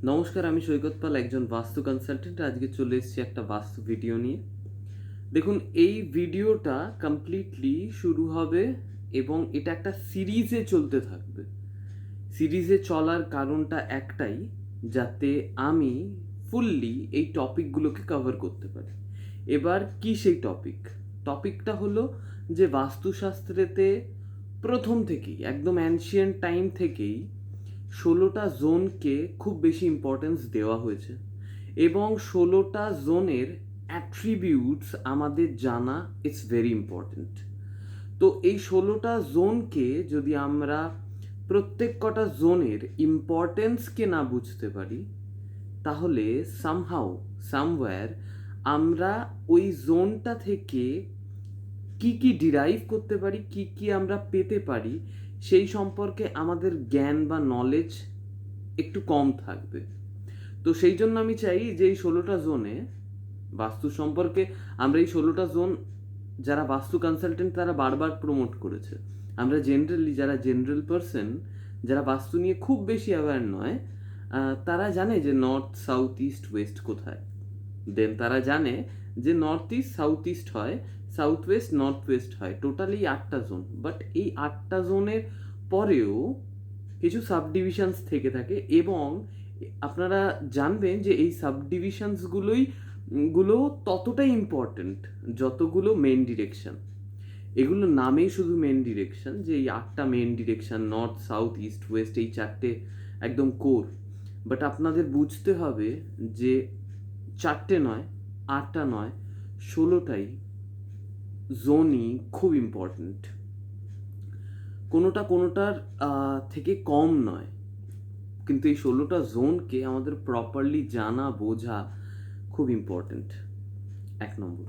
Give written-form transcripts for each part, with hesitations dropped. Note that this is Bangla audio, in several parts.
নমস্কার, আমি সৈকত পাল, একজন বাস্তু কনসালটেন্ট। আজকে চলে এসেছি একটা বাস্তু ভিডিও নিয়ে। দেখুন, এই ভিডিওটা কমপ্লিটলি শুরু হবে এবং এটা একটা সিরিজে চলতে থাকবে। সিরিজে চলার কারণটা একটাই, যাতে আমি ফুললি এই টপিকগুলোকে কভার করতে পারি। এবার কি সেই টপিকটা হলো যে বাস্তুশাস্ত্রেতে প্রথম থেকেই, একদম অ্যানশিয়েন্ট টাইম থেকেই 16টা জোনকে খুব বেশি ইম্পর্টেন্স দেওয়া হয়েছে এবং 16টা জোনের অ্যাট্রিবিউটস আমাদের জানা ইটস ভেরি ইম্পর্টেন্ট। তো এই 16টা জোনকে যদি আমরা প্রত্যেক কটা জোনের ইম্পর্টেন্সকে না বুঝতে পারি, তাহলে সামহাউ সামওয়্যার আমরা ওই জোনটা থেকে কি কি ডিরাইভ করতে পারি, কি কি আমরা পেতে পারি, সেই সম্পর্কে আমাদের জ্ঞান বা নলেজ একটু কম থাকবে। তো সেই জন্য আমি চাই যে এই 16টা জোনে বাস্তু সম্পর্কে আমরা এই 16টা জোন যারা বাস্তু কনসালটেন্ট তারা বারবার প্রমোট করেছে। আমরা জেনারেলি যারা জেনারেল পারসন, যারা বাস্তু নিয়ে খুব বেশি অ্যাওয়্যার নয়, তারা জানে যে নর্থ সাউথ ইস্ট ওয়েস্ট কোথায়। দেন তারা জানে যে নর্থ ইস্ট সাউথ ইস্ট হয়, সাউথ ওয়েস্ট নর্থ ওয়েস্ট হয়, টোটালি 8টা জোন। বাট এই 8টা জোনের পরেও কিছু সাব ডিভিশনস থেকে থাকে এবং আপনারা জানবেন যে এই সাব ডিভিশনসগুলো ততটাই ইম্পর্টেন্ট যতগুলো মেন ডিরেকশন। এগুলো নামেই শুধু মেন ডিরেকশন, যে এই 8টা main direction north south east west, এই 4টে একদম কোর। বাট আপনাদের বুঝতে হবে যে 4টে নয়, 8টা নয়, 16টাই জোনই খুব ইম্পর্টেন্ট। কোনোটার থেকে কম নয়, কিন্তু এই 16টা জোনকে আমাদের প্রপারলি জানা বোঝা খুব ইম্পর্টেন্ট। 1 নম্বর।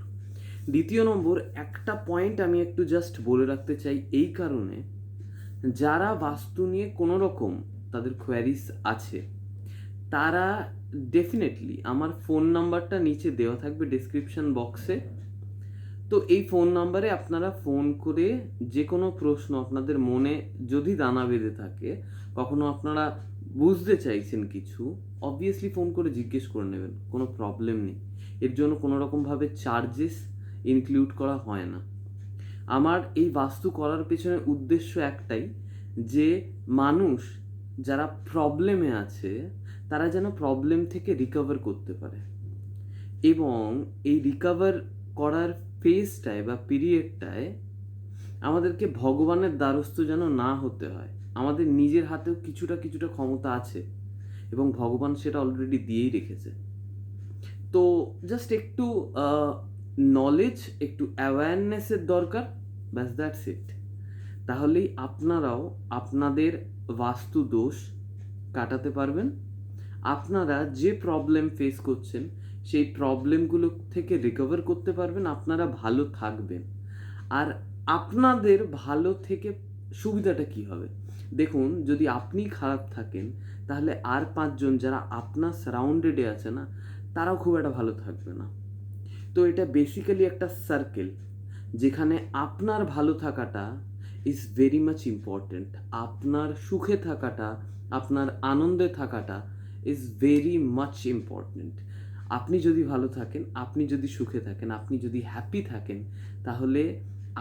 দ্বিতীয় নম্বর, একটা পয়েন্ট আমি একটু জাস্ট বলে রাখতে চাই এই কারণে, যারা বাস্তু নিয়ে কোনো রকম তাদের কোয়ারিজ আছে, তারা ডেফিনেটলি আমার ফোন নাম্বারটা নিচে দেওয়া থাকবে ডেসক্রিপশন বক্সে। তো এই ফোন নাম্বারে আপনারা ফোন করে যে কোনো প্রশ্ন আপনাদের মনে যদি দানা বেঁধে থাকে, কখনো আপনারা বুঝতে চাইছেন কিছু, অবভিয়াসলি ফোন করে জিজ্ঞেস করে নেবেন, কোনো প্রবলেম নেই। এর জন্য কোনো রকমভাবে চার্জেস ইনক্লুড করা হয় না। আমার এই বাস্তু করার পেছনে উদ্দেশ্য একটাই, যে মানুষ যারা প্রবলেমে আছে তারা যেন প্রবলেম থেকে রিকভার করতে পারে এবং এই রিকভার করার ফেজটায় বা পিরিয়ডটায় আমাদেরকে ভগবানের দ্বারস্থ যেন না হতে হয়। আমাদের নিজের হাতেও কিছুটা ক্ষমতা আছে এবং ভগবান সেটা অলরেডি দিয়েই রেখেছে। তো জাস্ট একটু নলেজ, একটু অ্যাওয়ারনেসের দরকার, ব্যাস, দ্যাটস ইট। তাহলেই আপনারাও আপনাদের বাস্তু দোষ কাটাতে পারবেন। আপনারা যে প্রবলেম ফেস করছেন সেই প্রবলেমগুলো থেকে রিকভার করতে পারবেন, আপনারা ভালো থাকবেন। আর আপনাদের ভালো থেকে সুবিধাটা কি হবে? দেখুন, যদি আপনি খারাপ থাকেন তাহলে আর 5জন যারা আপনার সারাউন্ডেডে আছে না, তারাও খুব একটা ভালো থাকবে না। তো এটা বেসিক্যালি একটা সার্কেল, যেখানে আপনার ভালো থাকাটা ইজ ভেরি মাচ ইম্পর্টেন্ট। আপনার সুখে থাকাটা, আপনার আনন্দে থাকাটা ইজ ভেরি মাচ ইম্পর্টেন্ট। আপনি যদি ভালো থাকেন, আপনি যদি সুখে থাকেন, আপনি যদি হ্যাপি থাকেন, তাহলে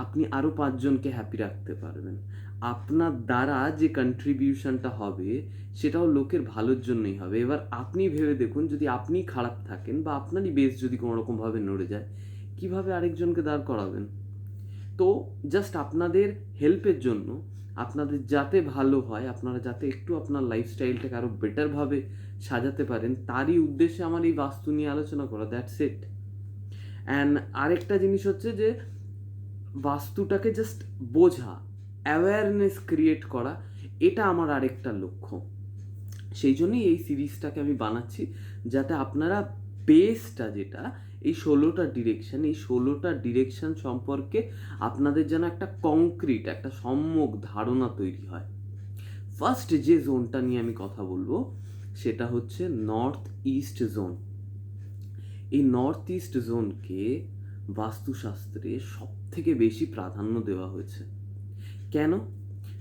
আপনি আরও 5জনকে হ্যাপি রাখতে পারবেন। আপনার দ্বারা যে কন্ট্রিবিউশনটা হবে সেটাও লোকের ভালোর জন্যই হবে। এবার আপনি ভেবে দেখুন, যদি আপনি খারাপ থাকেন বা আপনারই বেস যদি কোনো রকমভাবে নড়ে যায়, কিভাবে আরেকজনকে দাঁড় করাবেন? তো জাস্ট আপনাদের হেল্পের জন্য, আপনাদের যাতে ভালো হয়, আপনারা যাতে একটু আপনার লাইফস্টাইলটাকে আরও বেটারভাবে সাজাতে পারেন, তারই উদ্দেশ্যে আমার এই বাস্তু নিয়ে আলোচনা করা, দ্যাটস ইট। অ্যান্ড আরেকটা জিনিস হচ্ছে যে বাস্তুটাকে জাস্ট বোঝা, অ্যাওয়ারনেস ক্রিয়েট করা, এটা আমার আরেকটা লক্ষ্য। সেই জন্যই এই সিরিজটাকে আমি বানাচ্ছি, যাতে আপনারা বেসটা যেটা এই 16টা ডিরেকশন সম্পর্কে আপনাদের যেন একটা কংক্রিট, একটা সম্যক ধারণা তৈরি হয়। ফার্স্ট যে জোনটা নিয়ে আমি কথা বলবো সেটা হচ্ছে নর্থ ইস্ট জোন। এই নর্থ ইস্ট জোনকে বাস্তুশাস্ত্রে সব থেকে বেশি প্রাধান্য দেওয়া হয়েছে। কেন?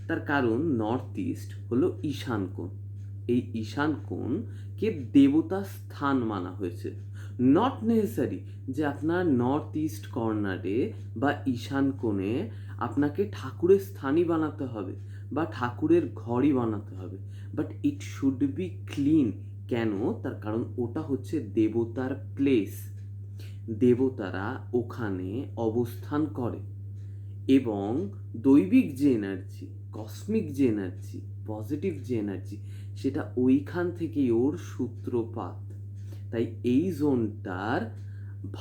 তার কারণ নর্থ ইস্ট হলো ঈশান কোণ। এই ঈশান কোণকে দেবতা স্থান মানা হয়েছে। নট নেসেসারি যে আপনার নর্থ ইস্ট কর্নারে বা ঈশান কোণে আপনাকে ঠাকুরের স্থানই বানাতে হবে বা ঠাকুরের ঘরই বানাতে হবে, but it should be clean. কেন? তার কারণ ওটা হচ্ছে দেবতার প্লেস, দেবতারা ওখানে অবস্থান করে এবং দৈবিক যে এনার্জি, কসমিক যে এনার্জি, পজিটিভ যে এনার্জি, সেটা ওইখান থেকেই ওর সূত্রপাত। তাই এই জোনটার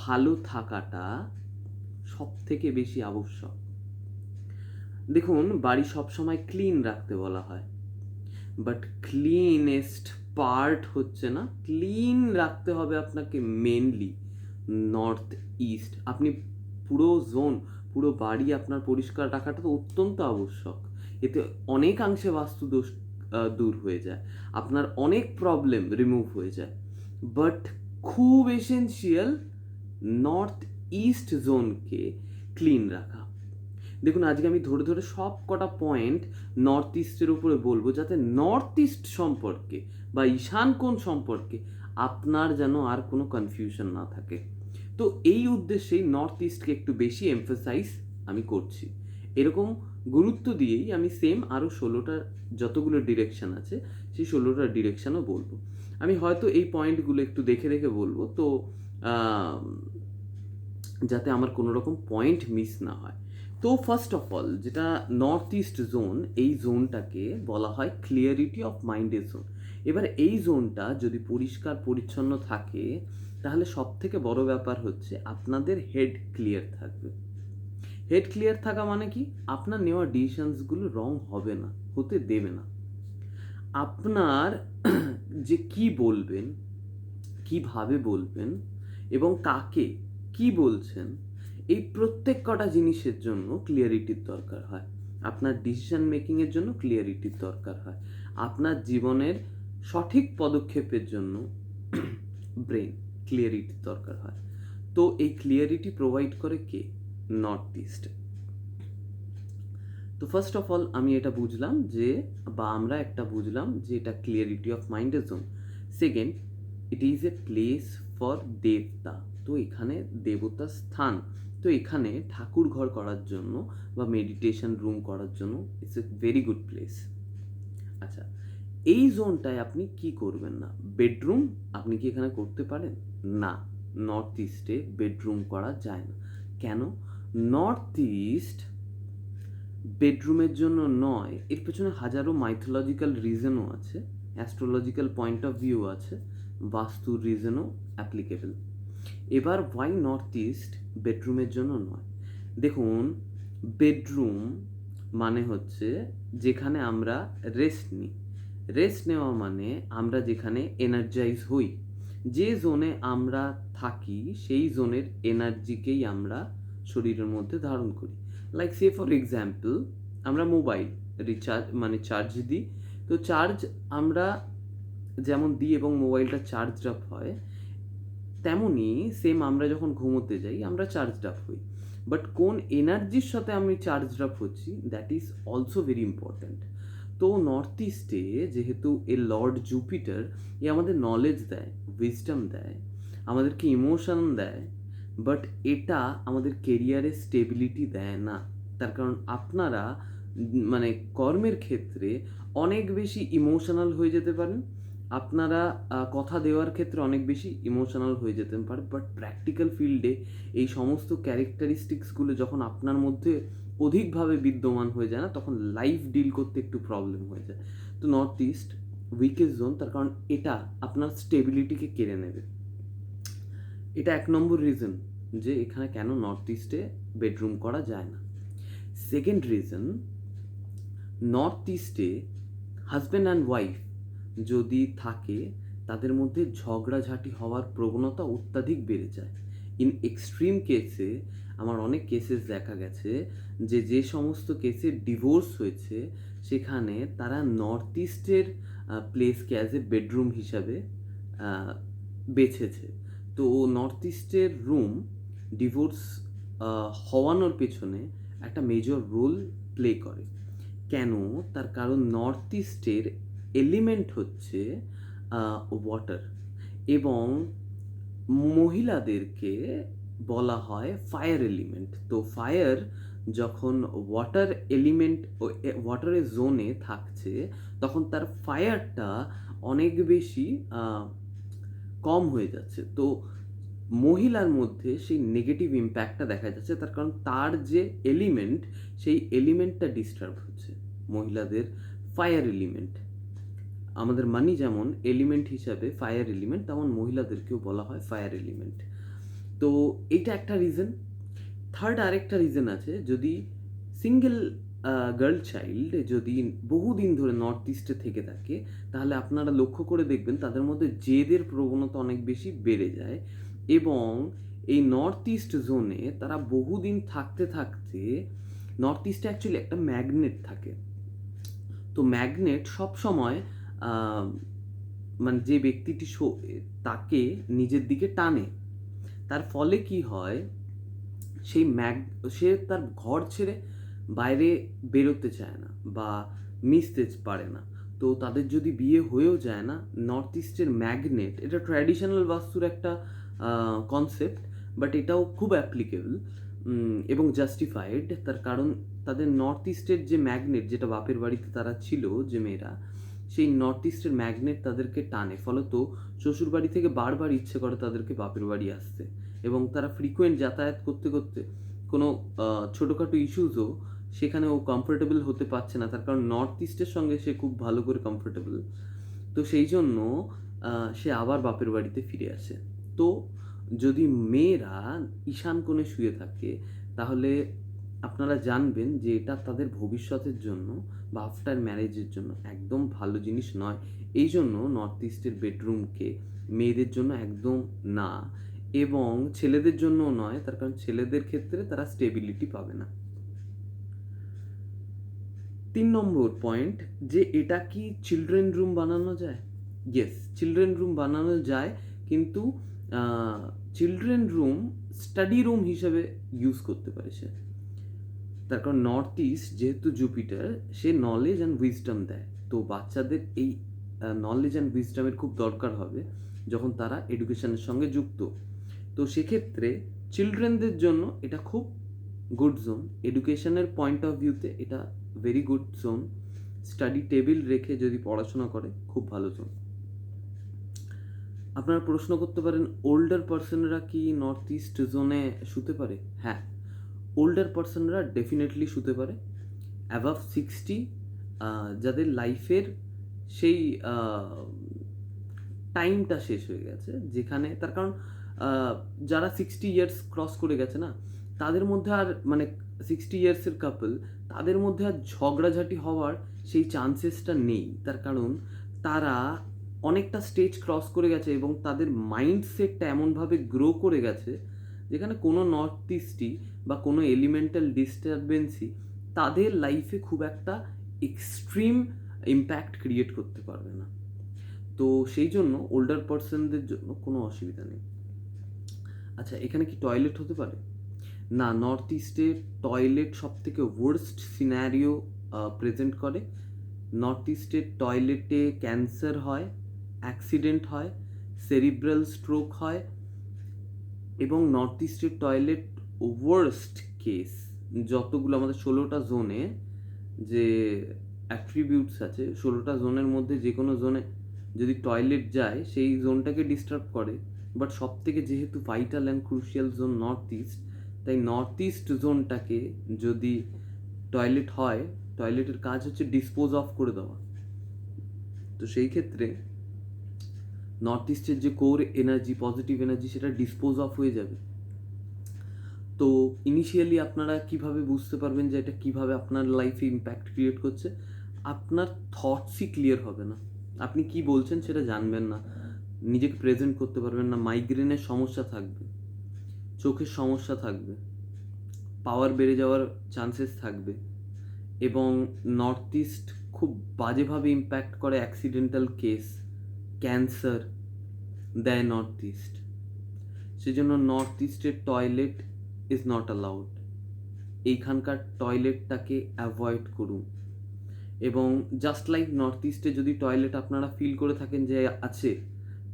ভালো থাকাটা সব থেকে বেশি আবশ্যক। দেখুন, বাড়ি সবসময় ক্লিন রাখতে বলা হয়, বাট ক্লিনেস্ট পার্ট হচ্ছে না, ক্লিন রাখতে হবে আপনাকে মেনলি নর্থ ইস্ট। আপনি পুরো জোন, পুরো বাড়ি আপনার পরিষ্কার রাখাটা তো অত্যন্ত আবশ্যক। এতে অনেকাংশে বাস্তু দোষ দূর হয়ে যায়, আপনার অনেক প্রবলেম রিমুভ হয়ে যায়। বাট খুব এসেনশিয়াল নর্থ ইস্ট জোনকে ক্লিন রাখা। দেখুন, আজকে আমি ধরে ধরে সব কটা পয়েন্ট নর্থ ইস্টের উপরে বলবো, যাতে নর্থ ইস্ট সম্পর্কে বা ঈশান কোণ সম্পর্কে আপনার যেন আর কোনো কনফিউশন না থাকে। তো এই উদ্দেশ্যেই নর্থ ইস্টকে একটু বেশি এমফাসাইজ আমি করছি। এরকম গুরুত্ব দিয়েই আমি সেম আরও 16টার যতগুলো ডিরেকশন আছে সেই 16টার ডিরেকশনও বলবো। আমি হয়তো এই পয়েন্টগুলো একটু দেখে দেখে বলবো, তো যাতে আমার কোনো রকম পয়েন্ট মিস না হয়। তো ফার্স্ট অফ অল, যেটা নর্থ ইস্ট জোন, এই জোনটাকে বলা হয় ক্লিয়ারিটি অফ মাইন্ডের জোন। এবার এই জোনটা যদি পরিষ্কার পরিচ্ছন্ন থাকে, তাহলে সব থেকে বড় ব্যাপার হচ্ছে আপনাদের হেড ক্লিয়ার থাকবে। হেড ক্লিয়ার থাকা মানে কি? আপনার নেওয়া ডিসিশনসগুলো রং হবে না, হতে দেবে না। আপনার যে কি বলবেন, কিভাবে বলবেন এবং কাকে কি বলছেন, এই প্রত্যেক কটা জিনিসের জন্য ক্লিয়ারিটির দরকার হয়। আপনার ডিসিশন মেকিংয়ের জন্য ক্লিয়ারিটির দরকার হয়। আপনার জীবনের সঠিক পদক্ষেপের জন্য ব্রেন ক্লিয়ারিটির দরকার হয়। তো এই ক্লিয়ারিটি প্রোভাইড করে কে? North east. তো ফার্স্ট অফ অল আমি এটা বুঝলাম যে, বা আমরা একটা বুঝলাম যে এটা ক্লিয়ারিটি অফ মাইন্ডের zone. Second, it is a place for দেবতা। তো এখানে দেবতা স্থান, তো এখানে ঠাকুর ঘর করার জন্য বা মেডিটেশন রুম করার জন্য it's a very good place. আচ্ছা, এই জোনটায় আপনি কি করবেন না? বেডরুম আপনি কি এখানে করতে পারেন? না, নর্থ ইস্টে বেডরুম করা যায় না। কেন? নর্থ ইস্ট বেডরুমের জন্য নয়। এর পেছনে হাজারো মাইথোলজিক্যাল রিজনও আছে, অ্যাস্ট্রোলজিক্যাল পয়েন্ট অফ ভিউ আছে, বাস্তুর রিজনও অ্যাপ্লিকেবল। এবার ওয়াই নর্থ ইস্ট বেডরুমের জন্য নয়? দেখুন, বেডরুম মানে হচ্ছে যেখানে আমরা রেস্ট নিই। রেস্ট নেওয়া মানে আমরা যেখানে এনার্জাইজ হই। যে জোনে আমরা থাকি সেই জোনের এনার্জিকেই আমরা শরীরের মধ্যে ধারণ করি। লাইক সে ফর এক্সাম্পল, আমরা মোবাইল রিচার্জ মানে চার্জ দিই। তো চার্জ আমরা যেমন দিই এবং মোবাইলটা চার্জ আপ হয়, তেমনই সেম আমরা যখন ঘুমোতে যাই আমরা চার্জ আপ হই। বাট কোন এনার্জির সাথে আমি চার্জ আপ হচ্ছি, that is also very important. তো নর্থ ইস্টে যেহেতু এ লর্ড জুপিটার, এ আমাদের নলেজ দেয়, উইজডম দেয়, আমাদেরকে ইমোশন দেয়, বাট এটা আমাদের কেরিয়ারে স্টেবিলিটি দেয় না। তার কারণ আপনারা মানে কর্মের ক্ষেত্রে অনেক বেশি ইমোশনাল হয়ে যেতে পারেন, আপনারা কথা দেওয়ার ক্ষেত্রে অনেক বেশি ইমোশনাল হয়ে যেতে পারে, বাট প্র্যাকটিক্যাল ফিল্ডে এই সমস্ত ক্যারেক্টারিস্টিক্সগুলো যখন আপনার মধ্যে অধিকভাবে বিদ্যমান হয়ে যায় না, তখন লাইফ ডিল করতে একটু প্রবলেম হয়ে যায়। তো নর্থ ইস্ট উইকেস্ট জোন, তার কারণ এটা আপনার স্টেবিলিটিকে কেড়ে নেবে। এটা 1 নম্বর রিজন যে এখানে কেন নর্থ ইস্টে বেডরুম করা যায় না। সেকেন্ড রিজন, নর্থ ইস্টে হাজব্যান্ড অ্যান্ড ওয়াইফ যদি থাকে, তাদের মধ্যে ঝগড়াঝাটি হওয়ার প্রবণতা অত্যাধিক বেড়ে যায়। ইন এক্সট্রিম কেসে আমার অনেক কেসেস দেখা গেছে যে যে সমস্ত কেসে ডিভোর্স হয়েছে, সেখানে তারা নর্থ ইস্টের প্লেসকে অ্যাজ এ বেডরুম হিসাবে বেছেছে। তো নর্থ ইস্টের রুম ডিভোর্স হওয়ানোর পেছনে একটা মেজর রোল প্লে করে। কেন? তার কারণ নর্থ ইস্টের এলিমেন্ট হচ্ছে ওয়াটার, এবং মহিলাদেরকে বলা হয় ফায়ার এলিমেন্ট। তো ফায়ার যখন ওয়াটার এলিমেন্ট ওয়াটারের জোনে থাকছে, তখন তার ফায়ারটা অনেক বেশি কম হয়ে যাচ্ছে। তো মহিলার মধ্যে সেই নেগেটিভ ইম্প্যাক্টটা দেখা যাচ্ছে, তার কারণ তার যে এলিমেন্ট, সেই এলিমেন্টটা ডিস্টার্ব হচ্ছে। মহিলাদের ফায়ার এলিমেন্ট, আমাদের মানি যেমন এলিমেন্ট হিসাবে ফায়ার এলিমেন্ট, তেমন মহিলাদেরকেও বলা হয় ফায়ার এলিমেন্ট। তো এইটা একটা রিজন। থার্ড আরেকটা রিজন আছে, যদি সিঙ্গেল গার্ল চাইল্ড যদি বহুদিন ধরে নর্থ ইস্টে থেকে থাকে, তাহলে আপনারা লক্ষ্য করে দেখবেন তাদের মধ্যে জেদের প্রবণতা অনেক বেশি বেড়ে যায়, এবং এই নর্থ ইস্ট জোনে তারা বহুদিন থাকতে থাকতে, নর্থ ইস্টে অ্যাকচুয়ালি একটা ম্যাগনেট থাকে। তো ম্যাগনেট সবসময় মানে যে ব্যক্তিটি তাকে নিজের দিকে টানে, তার ফলে কি হয়, সে তার ঘর ছেড়ে বাইরে বেরোতে চায় না বা মিশতে পারে না। তো তাদের যদি বিয়ে হয়েও যায় না, নর্থ ইস্টের ম্যাগনেট, এটা ট্র্যাডিশনাল বাস্তুর একটা কনসেপ্ট, বাট এটাও খুব অ্যাপ্লিকেবল এবং জাস্টিফাইড। তার কারণ তাদের নর্থ ইস্টের যে ম্যাগনেট, যেটা বাপের বাড়িতে তারা ছিল যে মেয়েরা, সেই নর্থ ইস্টের ম্যাগনেট তাদেরকে টানে, ফলত শ্বশুর বাড়ি থেকে বারবার ইচ্ছে করে তাদেরকে বাপের বাড়ি আসতে, এবং তারা ফ্রিকোয়েন্ট যাতায়াত করতে করতে কোনো ছোটোখাটো ইস্যুসও সেখানে ও কমফোর্টেবল হতে পারছে না, তার কারণ নর্থ ইস্টের সঙ্গে সে খুব ভালো করে কমফোর্টেবল। তো সেই জন্য সে আবার বাপের বাড়িতে ফিরে আসে। তো যদি মেয়েরা ঈশান কোণে শুয়ে থাকে, তাহলে আপনারা জানবেন যে এটা তাদের ভবিষ্যতের জন্য বা আফটার ম্যারেজের জন্য একদম ভালো জিনিস নয়। এই জন্য নর্থ ইস্টের বেডরুমকে মেয়েদের জন্য একদম না, এবং ছেলেদের জন্যও নয়, তার কারণ ছেলেদের ক্ষেত্রে তারা স্টেবিলিটি পাবে না। 3 নম্বর পয়েন্ট, যে এটা কি চিলড্রেন রুম বানানো যায়? ইয়েস, চিলড্রেন রুম বানানো যায়, কিন্তু চিলড্রেন রুম স্টাডি রুম হিসেবে ইউজ করতে পারে সে। তার কারণ নর্থ ইস্ট যেহেতু Jupiter, say knowledge and wisdom দেয়। তো বাচ্চাদের এই নলেজ অ্যান্ড উইজডমের খুব দরকার হবে যখন তারা এডুকেশনের সঙ্গে যুক্ত। তো সেক্ষেত্রে চিলড্রেনদের জন্য এটা খুব গুড জোন। এডুকেশনের পয়েন্ট অফ ভিউতে এটা very good zone. Study table রেখে যদি পড়াশোনা করে, খুব ভালো জোন। আপনারা প্রশ্ন করতে পারেন, ওল্ডার পার্সনরা কি নর্থ ইস্ট জোনে শুতে পারে? হ্যাঁ, ওল্ডার পার্সনরা ডেফিনেটলি শুতে পারে। অ্যাবাভ 60, যাদের লাইফের সেই টাইমটা শেষ হয়ে গেছে, যেখানে তার কারণ যারা 60 ইয়ার্স ক্রস করে গেছে না, তাদের মধ্যে আর মানে 60 ইয়ার্সের কাপল, তাদের মধ্যে আর ঝগড়াঝাটি হওয়ার সেই চান্সেসটা নেই। তার কারণ তারা অনেকটা স্টেজ ক্রস করে গেছে, এবং তাদের মাইন্ডসেটটা এমনভাবে গ্রো করে গেছে, যেখানে কোনো নর্থ ইস্টই বা কোনো এলিমেন্টাল ডিস্টারবেন্সই তাদের লাইফে খুব একটা এক্সট্রিম ইম্প্যাক্ট ক্রিয়েট করতে পারবে না। তো সেই জন্য ওল্ডার পার্সনদের জন্য কোনো অসুবিধা নেই। আচ্ছা, এখানে কি টয়লেট হতে পারে? না, নর্থ ইস্টে টয়লেট সব থেকে ওয়ার্স্ট সিনারিও প্রেজেন্ট করে। নর্থ ইস্টের টয়লেটে ক্যান্সার হয়, অ্যাক্সিডেন্ট হয়, সেরিব্রাল স্ট্রোক হয়, এবং নর্থ ইস্টের টয়লেট ওয়ার্স্ট কেস যতগুলো আমাদের 16টা জোনে যে অ্যাট্রিবিউটস আছে, 16টা জোনের মধ্যে যে কোনো জোনে যদি টয়লেট যায়, সেই জোনটাকে ডিস্টার্ব করে। বাট সব থেকে যেহেতু vital and crucial zone north east, তাই নর্থ ইস্ট জোনটাকে যদি টয়লেট হয়, টয়লেটের কাজ হচ্ছে ডিসপোজ অফ করে দেওয়া। তো সেই ক্ষেত্রে নর্থ ইস্টের যে কোর এনার্জি, পজিটিভ এনার্জি, সেটা ডিসপোজ অফ হয়ে যাবে। তো ইনিশিয়ালি আপনারা কিভাবে বুঝতে পারবেন যে এটা কিভাবে আপনার লাইফে ইম্প্যাক্ট ক্রিয়েট করছে? আপনার থটসই ক্লিয়ার হবে না, আপনি কি বলছেন সেটা জানবেন না, নিজেকে প্রেজেন্ট করতে পারবেন না, মাইগ্রেনের সমস্যা থাকবে, চোখের সমস্যা থাকবে, পাওয়ার বেড়ে যাওয়ার চান্সেস থাকবে, এবং নর্থ ইস্ট খুব বাজেভাবে ইম্প্যাক্ট করে অ্যাক্সিডেন্টাল কেস, ক্যান্সার দেয় নর্থ ইস্ট। সেজন্য নর্থ ইস্টের টয়লেট ইজ নট অ্যালাউড। এইখানকার টয়লেটটাকে অ্যাভয়েড করুন। এবং জাস্ট লাইক নর্থ ইস্টে যদি টয়লেট আপনারা ফিল করে থাকেন যে আছে,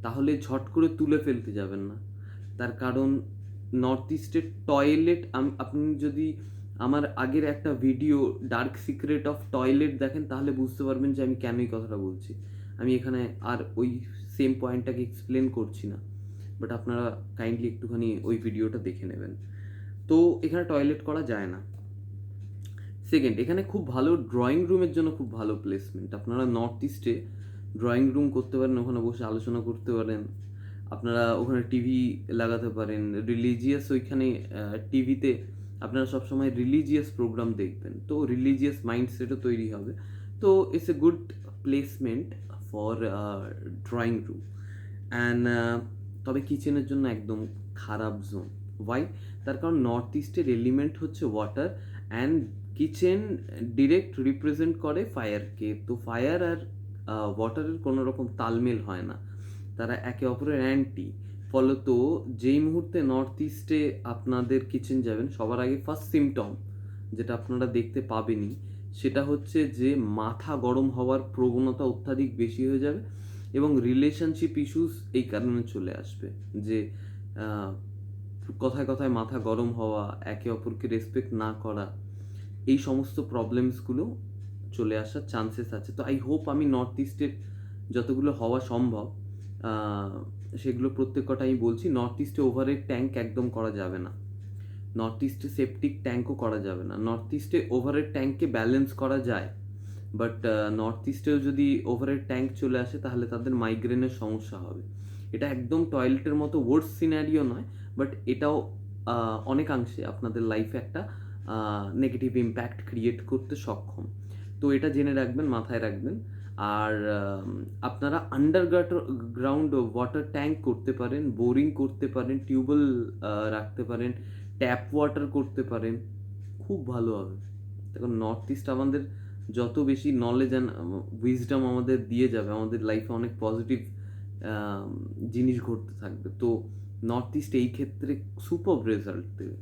তাহলে ঝট করে তুলে ফেলতে যাবেন না। তার কারণ নর্থ ইস্টের টয়লেট, আপনি যদি আমার আগের একটা video dark secret of toilet দেখেন, তাহলে বুঝতে পারবেন যে আমি কেন এই কথাটা বলছি। আমি এখানে আর ওই সেম পয়েন্টটাকে এক্সপ্লেন করছি না, বাট আপনারা কাইন্ডলি একটুখানি ওই ভিডিওটা দেখে নেবেন। তো এখানে টয়লেট করা যায় না। সেকেন্ড, এখানে খুব ভালো ড্রয়িং রুমের জন্য খুব ভালো প্লেসমেন্ট। আপনারা নর্থ ইস্টে ড্রয়িং রুম করতে পারেন, ওখানে বসে আলোচনা করতে পারেন। আপনারা ওখানে টিভি লাগাতে পারেন, রিলিজিয়াস ওইখানে টিভিতে আপনারা সবসময় রিলিজিয়াস প্রোগ্রাম দেখবেন, তো রিলিজিয়াস মাইন্ডসেটও তৈরি হবে। তো it's a good placement for drawing room. And তবে কিচেনের জন্য একদম খারাপ জোন। ওয়াই? তার কারণ নর্থ ইস্টের এলিমেন্ট হচ্ছে water, and kitchen direct represent করে ফায়ারকে। তো ফায়ার আর ওয়াটারের কোনো রকম তালমেল হয় না, তারা একে অপরের অ্যান্টি। ফলত যেই মুহূর্তে নর্থ ইস্টে আপনাদের কিচেন যাবেন, সবার আগে ফার্স্ট সিমটম যেটা আপনারা দেখতে পাবেনই, সেটা হচ্ছে যে মাথা গরম হওয়ার প্রবণতা অত্যাধিক বেশি হয়ে যাবে, এবং রিলেশনশিপ ইস্যুস এই কারণে চলে আসবে যে কথায় কথায় মাথা গরম হওয়া, একে অপরকে রেসপেক্ট না করা, এই সমস্ত প্রবলেমসগুলো চলে আসার চান্সেস আছে। তো আই হোপ আমি নর্থ ইস্টের যতগুলো হওয়া সম্ভব সেগুলো প্রত্যেক কটা আমি বলছি। নর্থ ইস্টে ওভারহেড ট্যাঙ্ক একদম করা যাবে না, নর্থ ইস্টে সেপটিক ট্যাঙ্কও করা যাবে না। নর্থ ইস্টে ওভারহেড ট্যাঙ্ককে ব্যালেন্স করা যায়, বাট নর্থ ইস্টেও যদি ওভারহেড ট্যাঙ্ক চলে আসে তাহলে তাদের মাইগ্রেনের সমস্যা হবে। এটা একদম টয়লেটের মতো ওয়ার্স সিনারিও নয়, বাট এটাও অনেকাংশে আপনাদের লাইফে একটা নেগেটিভ ইম্প্যাক্ট ক্রিয়েট করতে সক্ষম। তো এটা জেনে রাখবেন, মাথায় রাখবেন। আর আপনারা গ্রাউন্ড ওয়াটার ট্যাঙ্ক করতে পারেন, বোরিং করতে পারেন, টিউবওয়েল রাখতে পারেন, ট্যাপ ওয়াটার করতে পারেন, খুব ভালো হবে। দেখুন নর্থ ইস্ট আমাদের যত বেশি নলেজ অ্যান্ড উইজডম আমাদের দিয়ে যাবে, আমাদের লাইফে অনেক পজিটিভ জিনিস ঘটতে থাকবে। তো নর্থ ইস্ট এই ক্ষেত্রে সুপার রেজাল্ট দেবে।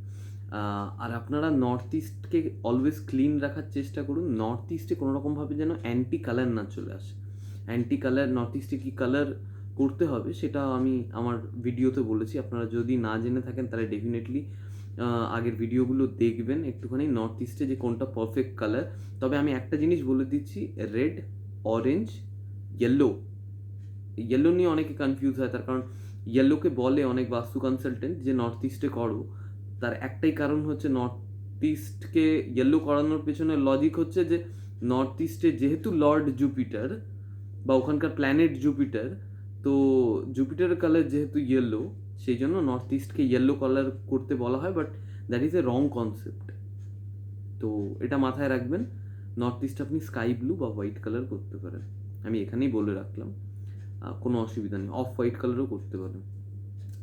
আর আপনারা নর্থ ইস্টকে অলওয়েজ ক্লিন রাখার চেষ্টা করুন। নর্থ ইস্টে কোনো রকমভাবে যেন অ্যান্টি কালার না চলে আসে। অ্যান্টি কালার, নর্থ ইস্টে কী কালার করতে হবে সেটা আমি আমার ভিডিওতে বলেছি। আপনারা যদি না জেনে থাকেন তাহলে ডেফিনেটলি আগের ভিডিওগুলো দেখবেন একটুখানি, নর্থ ইস্টে যে কোনটা পারফেক্ট কালার। তবে আমি একটা জিনিস বলে দিচ্ছি, রেড, অরেঞ্জ, ইয়েলো। ইয়েলো নিয়ে অনেকে কনফিউজ হয়, তার কারণ ইয়েলোকে বলে অনেক বাস্তু কনসালটেন্ট যে নর্থ ইস্টে করো। তার একটাই কারণ হচ্ছে নর্থ ইস্টকে ইয়েলো করানোর পেছনে লজিক হচ্ছে যে নর্থ ইস্টে যেহেতু লর্ড জুপিটার বা ওখানকার প্ল্যানেট জুপিটার, তো জুপিটারের কালার যেহেতু ইয়েলো, সেই জন্য নর্থ ইস্টকে ইয়েলো কালার করতে বলা হয়, but that is a wrong concept. তো এটা মাথায় রাখবেন। নর্থ ইস্ট আপনি স্কাই ব্লু বা হোয়াইট কালার করতে পারেন, আমি এখানেই বলে রাখলাম, কোনো অসুবিধা নেই। অফ হোয়াইট কালারও করতে পারেন,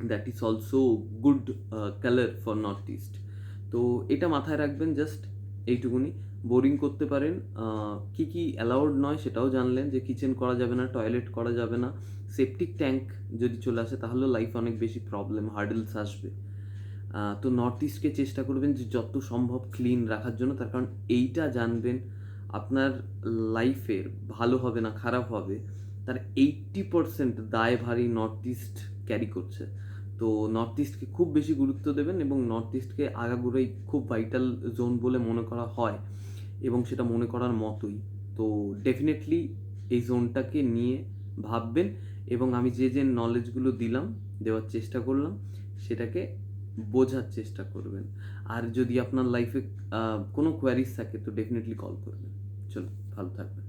that is also good colour for north east. তো এটা মাথায় রাখবেন, জাস্ট এইটুকুনি। বোরিং করতে পারেন, কি কি অ্যালাউড নয় সেটাও জানলেন, যে কিচেন করা যাবে না, টয়লেট করা যাবে না, সেপটিক ট্যাঙ্ক যদি চলে আসে তাহলেও লাইফে অনেক বেশি প্রবলেম, হার্ডেলস আসবে। তো নর্থ ইস্টকে চেষ্টা করবেন যে যত সম্ভব ক্লিন রাখার জন্য, তার কারণ এইটা জানবেন আপনার লাইফের ভালো হবে না খারাপ হবে, তার 80% দায়ভারই নর্থ ইস্ট ক্যারি করছে। তো নর্থ ইস্টকে খুব বেশি গুরুত্ব দেবেন, এবং নর্থ ইস্টকে আগাগোড়াই খুব ভাইটাল জোন বলে মনে করা হয়, এবং সেটা মনে করার মতোই। তো ডেফিনেটলি এই জোনটাকে নিয়ে ভাববেন, এবং আমি যে যে নলেজগুলো দিলাম, দেওয়ার চেষ্টা করলাম, সেটাকে বোঝার চেষ্টা করবেন। আর যদি আপনার লাইফে কোনো কোয়ারিজ থাকে তো ডেফিনেটলি কল করবেন। চলো, ভালো থাকবেন।